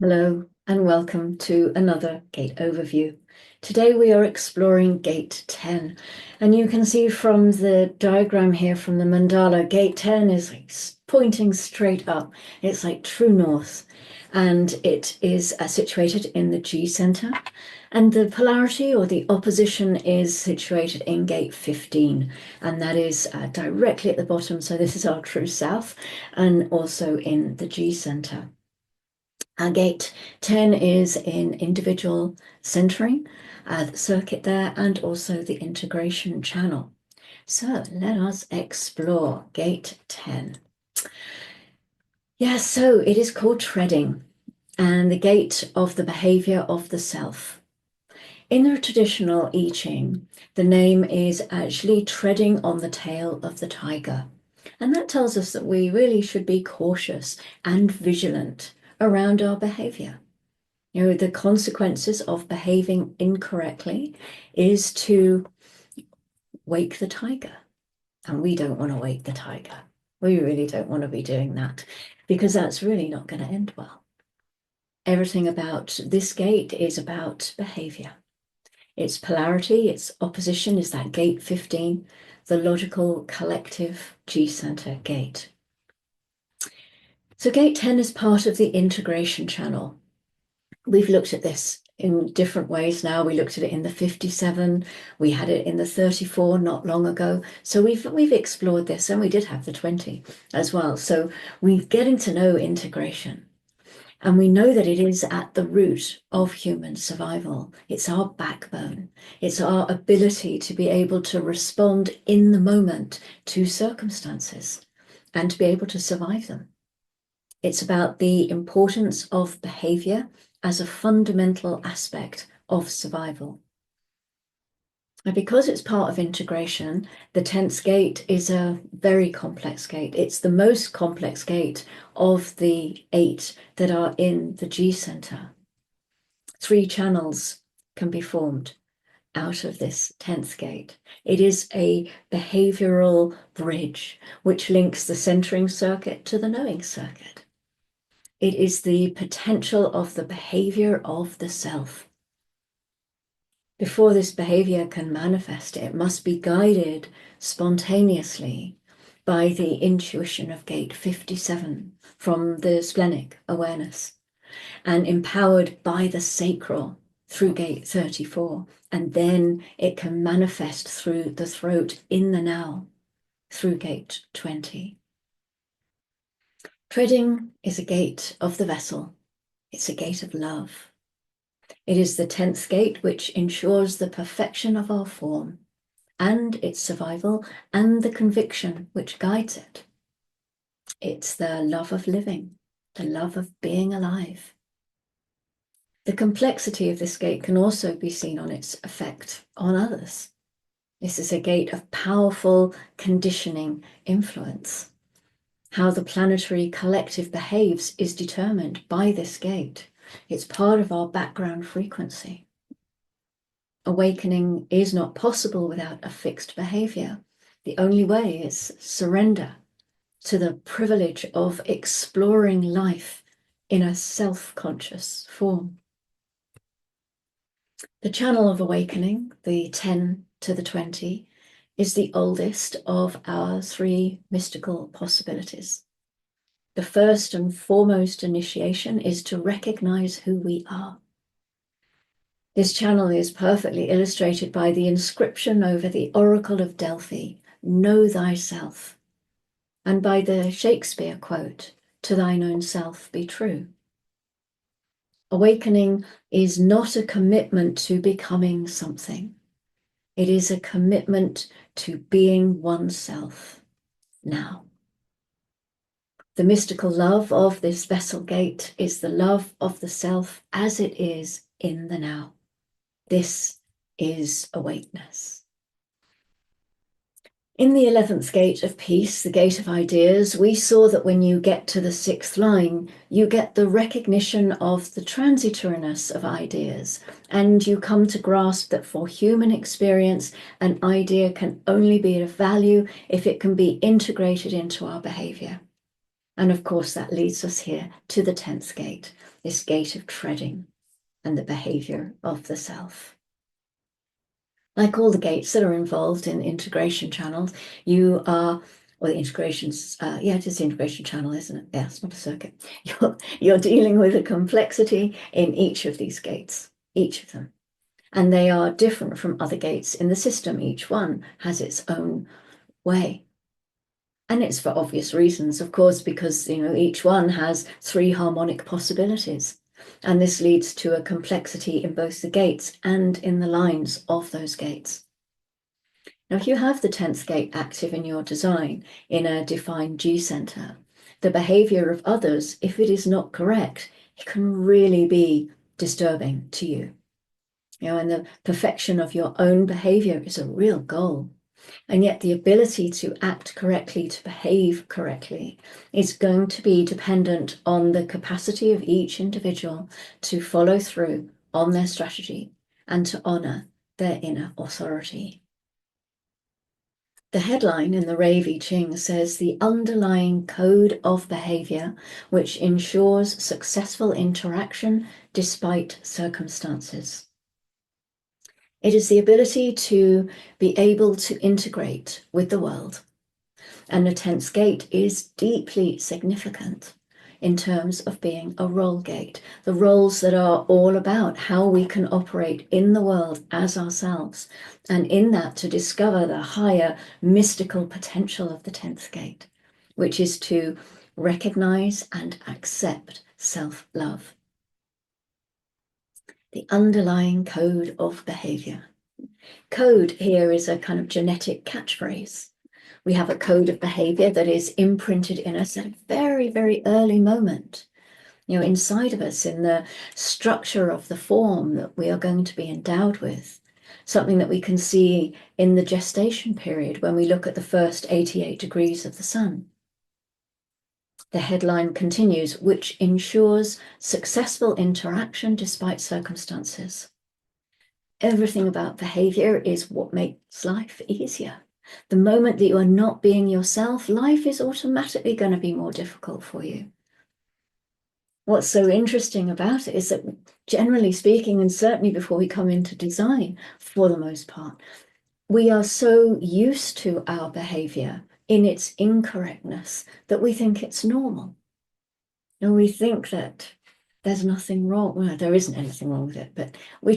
Hello and welcome to another gate overview. Today we are exploring gate 10, and you can see from the diagram here from the mandala, gate 10 is like pointing straight up. It's like true north, and it is situated in the G center, and the polarity or the opposition is situated in gate 15, and that is directly at the bottom. So this is our true south, and also in the G center. Gate 10 is in individual centering, the circuit there, and also the integration channel. So let us explore gate 10. Yes, so it is called treading, and the gate of the behavior of the self. In the traditional I Ching, the name is actually treading on the tail of the tiger. And that tells us that we really should be cautious and vigilant around our behavior. You know, the consequences of behaving incorrectly is to wake the tiger. And we don't want to wake the tiger. We really don't want to be doing that because that's really not going to end well. Everything about this gate is about behavior. Its polarity, its opposition is that gate 15, the logical collective G center gate. So gate 10 is part of the integration channel. We've looked at this in different ways now. We looked at it in the 57, we had it in the 34 not long ago. So we've explored this, and we did have the 20 as well. So we're getting to know integration. And we know that it is at the root of human survival. It's our backbone. It's our ability to be able to respond in the moment to circumstances and to be able to survive them. It's about the importance of behavior as a fundamental aspect of survival. And because it's part of integration, the 10th gate is a very complex gate. It's the most complex gate of the 8 that are in the G center. 3 channels can be formed out of this 10th gate. It is a behavioral bridge which links the centering circuit to the knowing circuit. It is the potential of the behavior of the self. Before this behavior can manifest, it must be guided spontaneously by the intuition of gate 57 from the splenic awareness, and empowered by the sacral through gate 34. And then it can manifest through the throat in the now through gate 20. Treading is a gate of the vessel. It's a gate of love. It is the 10th gate which ensures the perfection of our form and its survival and the conviction which guides it. It's the love of living, the love of being alive. The complexity of this gate can also be seen on its effect on others. This is a gate of powerful conditioning influence. How the planetary collective behaves is determined by this gate. It's part of our background frequency. Awakening is not possible without a fixed behavior. The only way is surrender to the privilege of exploring life in a self-conscious form. The channel of awakening, the 10 to the 20, is the oldest of our 3 mystical possibilities. The first and foremost initiation is to recognize who we are. This channel is perfectly illustrated by the inscription over the Oracle of Delphi, "Know thyself," and by the Shakespeare quote, "To thine own self be true." Awakening is not a commitment to becoming something. It is a commitment to being oneself now. The mystical love of this vessel gate is the love of the self as it is in the now. This is awakeness. In the 11th gate of peace, the gate of ideas, we saw that when you get to the 6th line, you get the recognition of the transitoriness of ideas, and you come to grasp that for human experience, an idea can only be of value if it can be integrated into our behavior. And of course, that leads us here to the 10th gate, this gate of treading and the behavior of the self. Like all the gates that are involved in integration channels, you are, or the integrations, it is the integration channel, isn't it? Yeah, it's not a circuit. You're dealing with a complexity in each of these gates, each of them. And they are different from other gates in the system. Each one has its own way. And it's for obvious reasons, of course, because each one has 3 harmonic possibilities. And this leads to a complexity in both the gates and in the lines of those gates. Now, if you have the 10th gate active in your design in a defined G center, the behavior of others, if it is not correct, it can really be disturbing to you. And the perfection of your own behavior is a real goal. And yet the ability to act correctly, to behave correctly, is going to be dependent on the capacity of each individual to follow through on their strategy and to honor their inner authority. The headline in the Rave I Ching says the underlying code of behavior which ensures successful interaction despite circumstances. It is the ability to be able to integrate with the world. And the 10th gate is deeply significant in terms of being a role gate. The roles that are all about how we can operate in the world as ourselves. And in that to discover the higher mystical potential of the 10th gate, which is to recognize and accept self-love. The underlying code of behavior. Code here is a kind of genetic catchphrase. We have a code of behavior that is imprinted in us at a very, very early moment, inside of us, in the structure of the form that we are going to be endowed with. Something that we can see in the gestation period when we look at the first 88 degrees of the sun. The headline continues, which ensures successful interaction despite circumstances. Everything about behavior is what makes life easier. The moment that you are not being yourself, life is automatically going to be more difficult for you. What's so interesting about it is that, generally speaking, and certainly before we come into design, for the most part, we are so used to our behavior in its incorrectness that we think it's normal. And we think that there's nothing wrong. Well, there isn't anything wrong with it, but we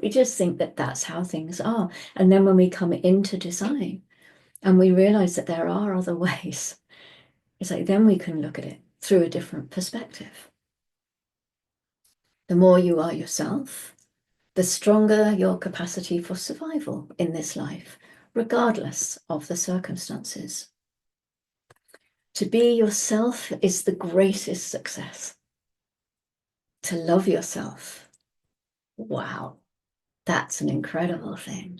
just think that that's how things are. And then when we come into design and we realize that there are other ways, it's like then we can look at it through a different perspective. The more you are yourself, the stronger your capacity for survival in this life, regardless of the circumstances. To be yourself is the greatest success. To love yourself, wow, that's an incredible thing.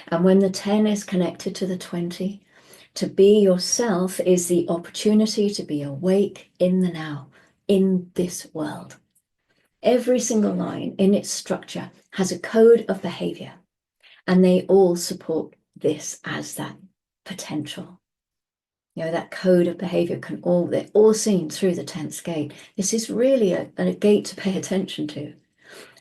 And when the 10 is connected to the 20, to be yourself is the opportunity to be awake in the now, in this world. Every single line in its structure has a code of behavior, and they all support this as that potential. That code of behavior they're all seen through the 10th gate. This is really a gate to pay attention to.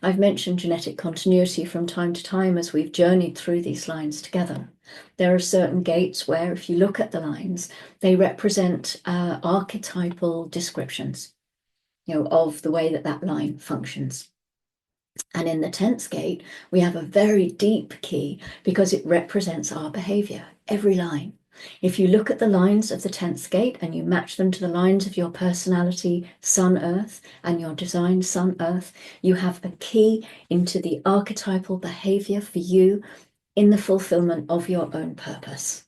I've mentioned genetic continuity from time to time as we've journeyed through these lines together. There are certain gates where, if you look at the lines, they represent archetypal descriptions, of the way that line functions. And in the 10th gate, we have a very deep key because it represents our behavior, every line. If you look at the lines of the 10th gate and you match them to the lines of your personality, Sun Earth, and your design, Sun Earth, you have a key into the archetypal behavior for you in the fulfillment of your own purpose.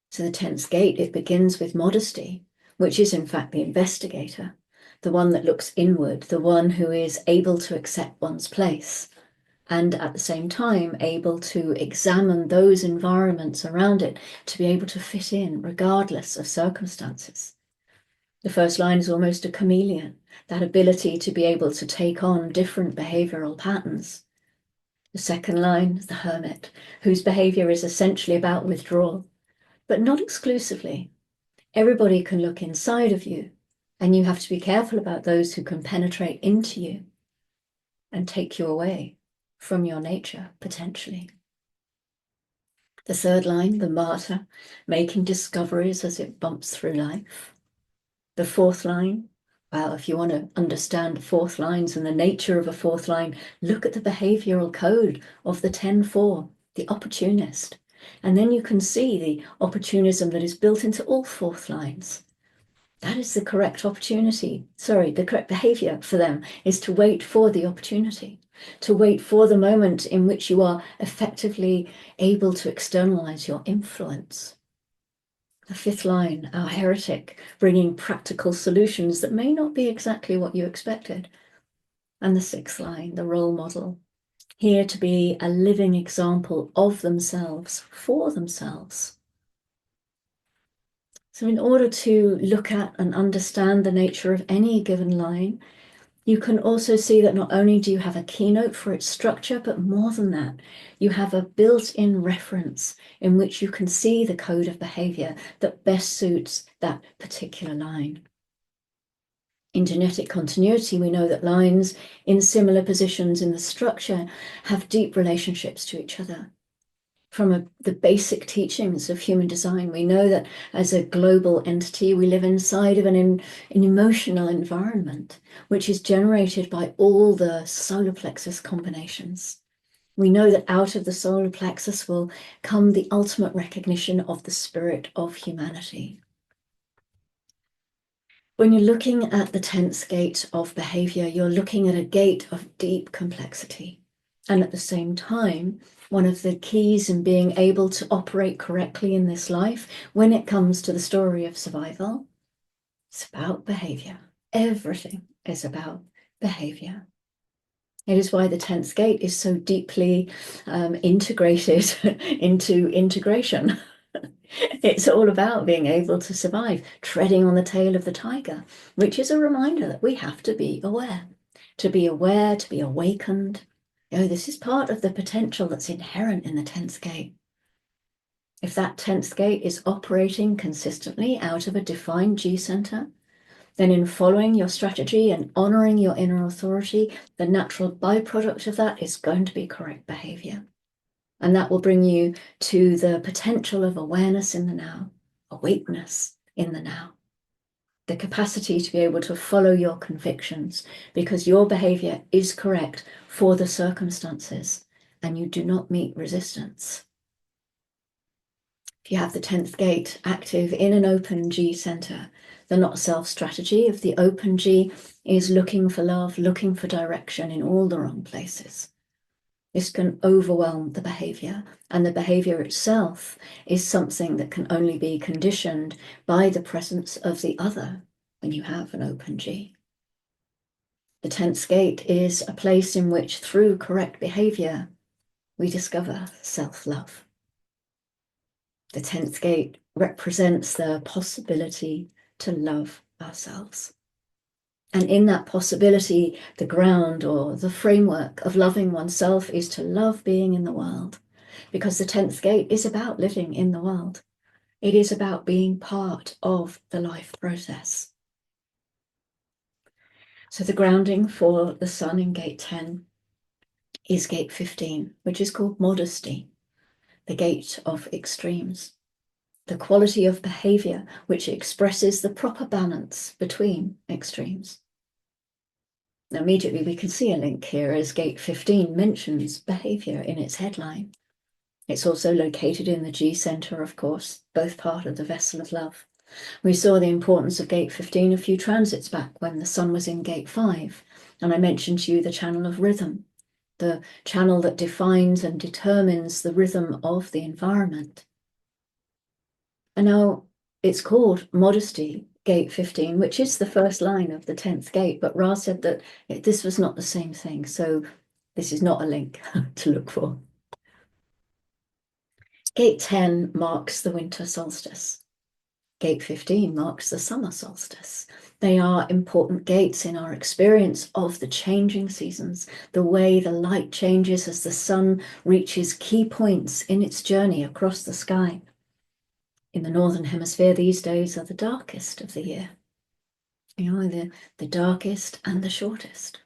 So the 10th gate, it begins with modesty, which is in fact the investigator, the one that looks inward, the one who is able to accept one's place, and at the same time able to examine those environments around it to be able to fit in regardless of circumstances. The first line is almost a chameleon, that ability to be able to take on different behavioral patterns. The second line is the hermit, whose behavior is essentially about withdrawal, but not exclusively. Everybody can look inside of you, and you have to be careful about those who can penetrate into you and take you away from your nature, potentially. The third line, the martyr, making discoveries as it bumps through life. The fourth line, well, if you want to understand fourth lines and the nature of a fourth line, look at the behavioral code of the 10-4, the opportunist. And then you can see the opportunism that is built into all fourth lines. That is the correct opportunity. Sorry, the correct behavior for them is to wait for the opportunity, to wait for the moment in which you are effectively able to externalize your influence. The fifth line, our heretic, bringing practical solutions that may not be exactly what you expected. And the sixth line, the role model, here to be a living example of themselves, for themselves. So in order to look at and understand the nature of any given line, you can also see that not only do you have a keynote for its structure, but more than that, you have a built-in reference in which you can see the code of behavior that best suits that particular line. In genetic continuity, we know that lines in similar positions in the structure have deep relationships to each other. From the basic teachings of human design, we know that as a global entity, we live inside of an emotional environment, which is generated by all the solar plexus combinations. We know that out of the solar plexus will come the ultimate recognition of the spirit of humanity. When you're looking at the 10th gate of behavior, you're looking at a gate of deep complexity. And at the same time, one of the keys in being able to operate correctly in this life, when it comes to the story of survival, it's about behavior. Everything is about behavior. It is why the 10th gate is so deeply integrated into integration. It's all about being able to survive, treading on the tail of the tiger, which is a reminder that we have to be aware, to be awakened. This is part of the potential that's inherent in the 10th gate. If that 10th gate is operating consistently out of a defined G center, then in following your strategy and honoring your inner authority, the natural byproduct of that is going to be correct behavior. And that will bring you to the potential of awareness in the now, awakeness in the now. The capacity to be able to follow your convictions because your behavior is correct for the circumstances and you do not meet resistance. If you have the 10th gate active in an open G center, the not self strategy of the open G is looking for love, looking for direction in all the wrong places. This can overwhelm the behavior, and the behavior itself is something that can only be conditioned by the presence of the other when you have an open G. The 10th gate is a place in which, through correct behavior, we discover self-love. The 10th gate represents the possibility to love ourselves. And in that possibility, the ground or the framework of loving oneself is to love being in the world, because the 10th gate is about living in the world. It is about being part of the life process. So the grounding for the sun in gate 10 is gate 15, which is called modesty, the gate of extremes, the quality of behavior which expresses the proper balance between extremes. Now, immediately we can see a link here as gate 15 mentions behavior in its headline. It's also located in the G center, of course, both part of the vessel of love. We saw the importance of gate 15 a few transits back when the sun was in gate 5, and I mentioned to you the channel of rhythm, the channel that defines and determines the rhythm of the environment. And now it's called modesty, gate 15, which is the first line of the 10th gate, but Ra said that this was not the same thing, so this is not a link to look for. Gate 10 marks the winter solstice. Gate 15 marks the summer solstice. They are important gates in our experience of the changing seasons, the way the light changes as the sun reaches key points in its journey across the sky. in the Northern Hemisphere, these days are the darkest of the year. You know, the darkest and the shortest.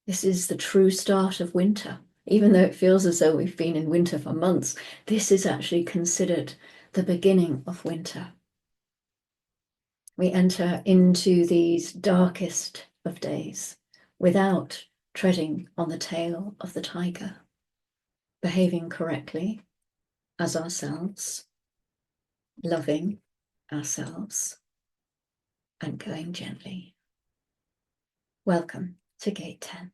This is the true start of winter. Even though it feels as though we've been in winter for months, this is actually considered the beginning of winter. We enter into these darkest of days without treading on the tail of the tiger, behaving correctly as ourselves, loving ourselves, and going gently. Welcome to Gate 10.